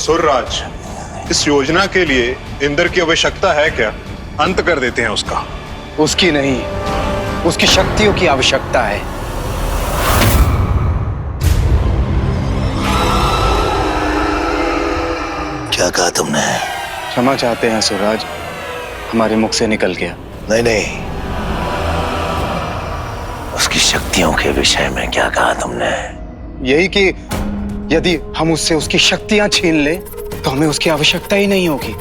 असुरराज, इस योजना के लिए इंद्र की आवश्यकता है क्या? अंत कर देते हैं उसका। उसकी नहीं, उसकी शक्तियों की आवश्यकता है। क्या कहा तुमने? क्षमा चाहते हैं असुरराज, हमारे मुख से निकल गया। नहीं नहीं, उसकी शक्तियों के विषय में क्या कहा तुमने? यही कि यदि हम उससे उसकी शक्तियां छीन ले तो हमें उसकी आवश्यकता ही नहीं होगी।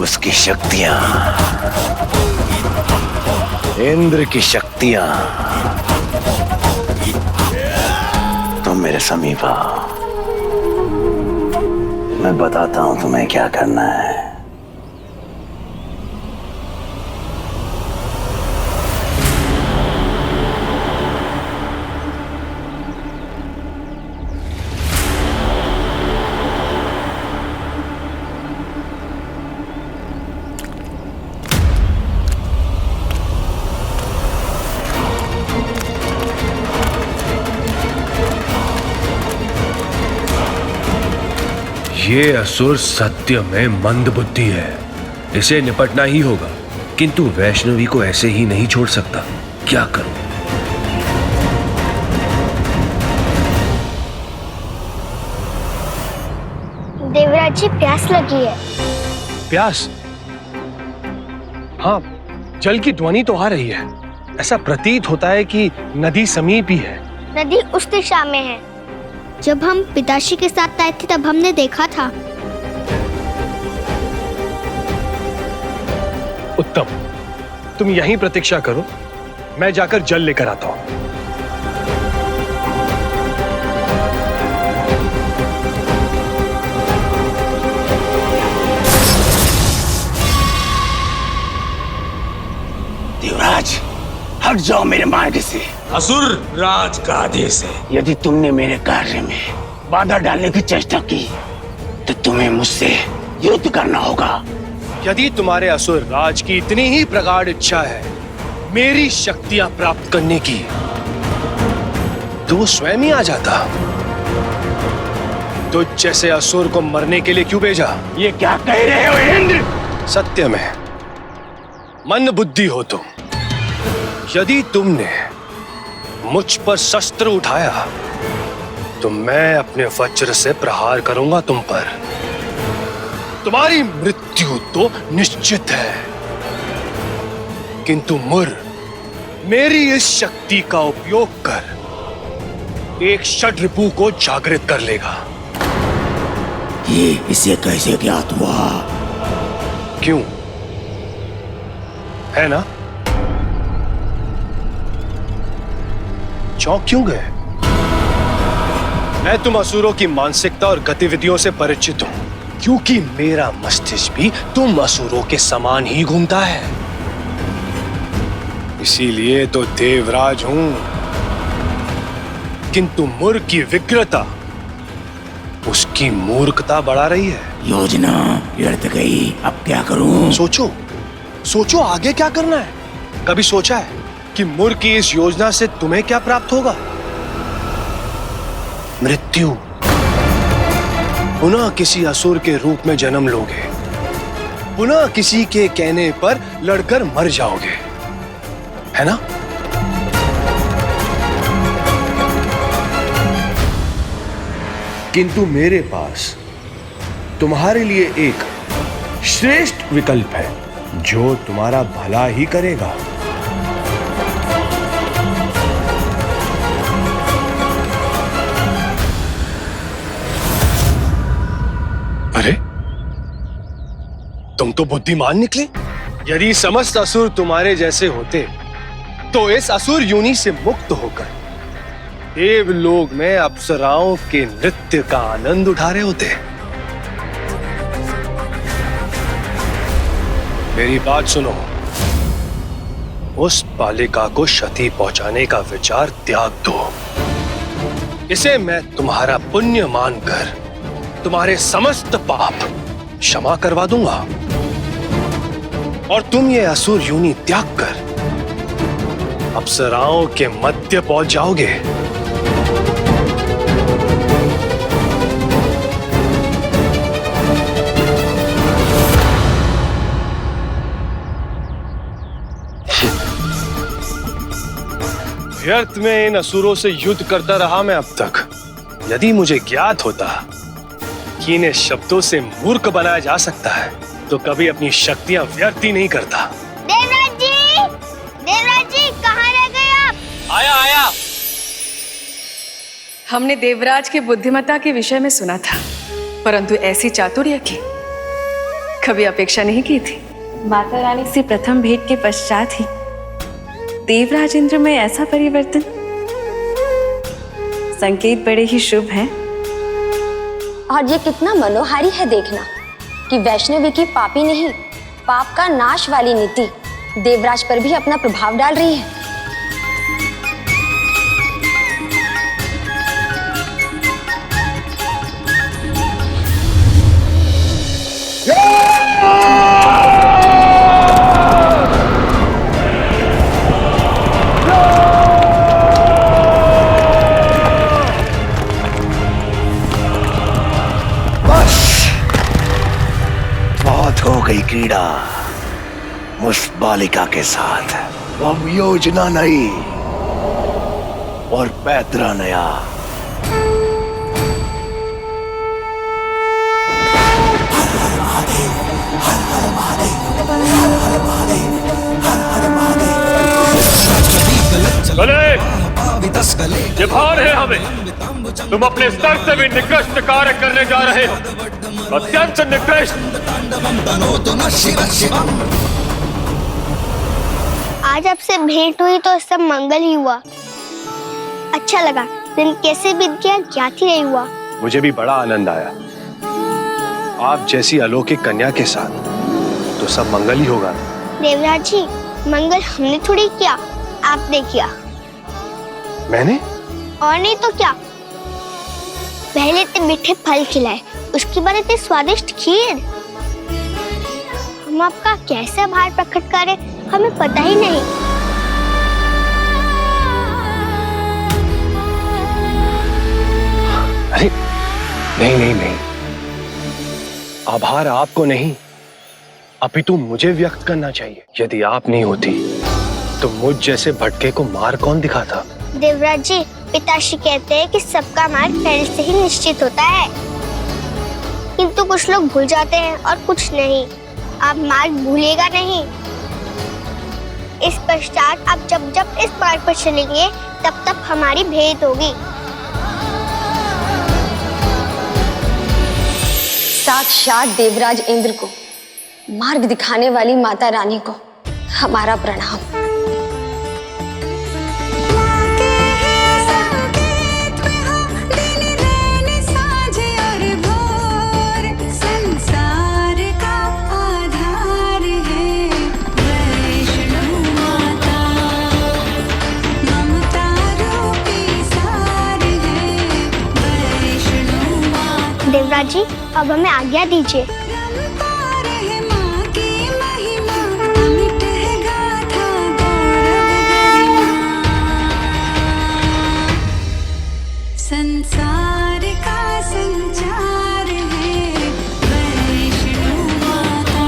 उसकी शक्तियां, इंद्र की शक्तियां। तुम मेरे समीप आओ, मैं बताता हूं तुम्हें क्या करना है। ये असुर सत्य में मंदबुद्धि है, इसे निपटना ही होगा, किंतु वैष्णवी को ऐसे ही नहीं छोड़ सकता। क्या करूं? देवराज जी, प्यास लगी है। प्यास? हाँ, जल की ध्वनि तो आ रही है। ऐसा प्रतीत होता है कि नदी समीप ही है। नदी उस दिशा में है। जब हम पिताश्री के साथ आए थे तब हमने देखा था। उत्तम, तुम यहीं प्रतीक्षा करो, मैं जाकर जल लेकर आता हूं। देवराज, हट जाओ मेरे मार्ग से। असुर राज का आदेश है। यदि तुमने मेरे कार्य में बाधा डालने की चेष्टा की तो तुम्हें मुझसे युद्ध करना होगा। यदि तुम्हारे असुर राज की इतनी ही प्रगाढ़ इच्छा है मेरी शक्तियां प्राप्त करने की, तो वो स्वयं ही आ जाता। तुझ जैसे असुर को मरने के लिए क्यों भेजा? ये क्या कह रहे हो इंद्र? सत्य में मंद बुद्धि हो तुम। यदि तुमने मुझ पर शस्त्र उठाया तो मैं अपने वज्र से प्रहार करूंगा तुम पर। तुम्हारी मृत्यु तो निश्चित है, किंतु मुर मेरी इस शक्ति का उपयोग कर एक षड्रिपु को जागृत कर लेगा। ये इसे कैसे ज्ञात हुआ? क्यों है ना? चौंक क्यों गए? मैं तुम असुरों की मानसिकता और गतिविधियों से परिचित हूं, क्योंकि मेरा मस्तिष्क भी तुम असुरों के समान ही घूमता है। इसीलिए तो देवराज हूं। किंतु मुर की विकृता उसकी मूर्खता बढ़ा रही है। योजना व्यर्थ गई, अब क्या करूं? सोचो, सोचो आगे क्या करना है। कभी सोचा है कि मुर की इस योजना से तुम्हें क्या प्राप्त होगा? मृत्यु। पुनः किसी असुर के रूप में जन्म लोगे, पुनः किसी के कहने पर लड़कर मर जाओगे, है ना? किंतु मेरे पास तुम्हारे लिए एक श्रेष्ठ विकल्प है जो तुम्हारा भला ही करेगा। अरे, तुम तो बुद्धिमान निकले। यदि समस्त असुर तुम्हारे जैसे होते तो इस असुर योनि से मुक्त होकर देवलोक में अप्सराओं के नृत्य का आनंद उठा रहे होते। मेरी बात सुनो, उस बालिका को क्षति पहुंचाने का विचार त्याग दो। इसे मैं तुम्हारा पुण्य मानकर तुम्हारे समस्त पाप क्षमा करवा दूंगा। और तुम ये असुर योनि त्याग कर अप्सराओं के मध्य पहुंच जाओगे। व्यर्थ में इन असुरों से युद्ध करता रहा मैं अब तक। यदि मुझे ज्ञात होता कि इन्हें शब्दों से मूर्ख बनाया जा सकता है तो कभी अपनी शक्तियां व्यर्थ ही नहीं करता। देवराज जी कहाँ रह गए आप? आया। हमने देवराज की बुद्धिमत्ता के विषय में सुना था, परंतु ऐसी चातुर्य की कभी अपेक्षा नहीं की थी। माता रानी से प्रथम भेंट के पश्चात ही देवराज इंद्र में ऐसा परिवर्तन, संकेत बड़े ही शुभ हैं। और ये कितना मनोहारी है देखना कि वैष्णवी की पापी नहीं, पाप का नाश वाली नीति देवराज पर भी अपना प्रभाव डाल रही है। हो गई क्रीड़ा उस बालिका के साथ। अब योजना नई और पैतरा नया। गले ये भार है हमें। तुम अपने स्तर से भी निकृष्ट कार्य करने जा रहे हो, अत्यंत निकृष्ट। आज आपसे भेंट हुई तो सब मंगल ही हुआ। अच्छा लगा। दिन कैसे बीत गया ज्ञात ही नहीं हुआ। मुझे भी बड़ा आनंद आया। आप जैसी अलौकिक कन्या के साथ तो सब मंगल ही होगा। देवराज जी, मंगल हमने थोड़ी किया, आपने किया। मैंने? और नहीं तो क्या। पहले इतने मीठे फल खिलाए, उसके बाद इतनी स्वादिष्ट खीर। हम आपका कैसे आभार प्रकट करें हमें पता ही नहीं। अरे नहीं, आभार आपको नहीं अपितु मुझे व्यक्त करना चाहिए। यदि आप नहीं होती तो मुझ जैसे भटके को मार कौन दिखाता? देवराज जी, पिताश्री कहते हैं कि सबका मार्ग पहले से ही निश्चित होता है, किंतु कुछ लोग भूल जाते हैं और कुछ नहीं। आप मार्ग भूलिएगा नहीं। इस पश्चात आप जब जब इस मार्ग पर चलेंगे तब तब हमारी भेंट होगी। साक्षात देवराज इंद्र को मार्ग दिखाने वाली माता रानी को हमारा प्रणाम। देवराज जी, अब हमें आज्ञा दीजिए। संसार का संचार है वैष्णो माता,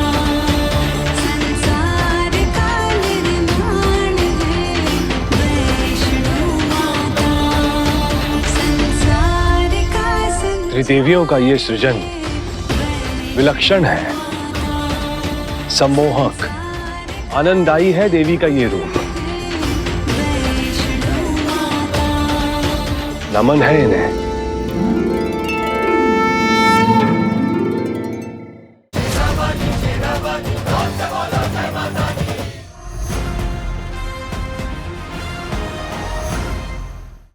संसार का निर्माण है वैष्णो माता, संसार का त्रिदेवियों का ये सृजन विलक्षण है, सम्मोहक, आनंददायी है देवी का ये रूप। नमन है इन्हें।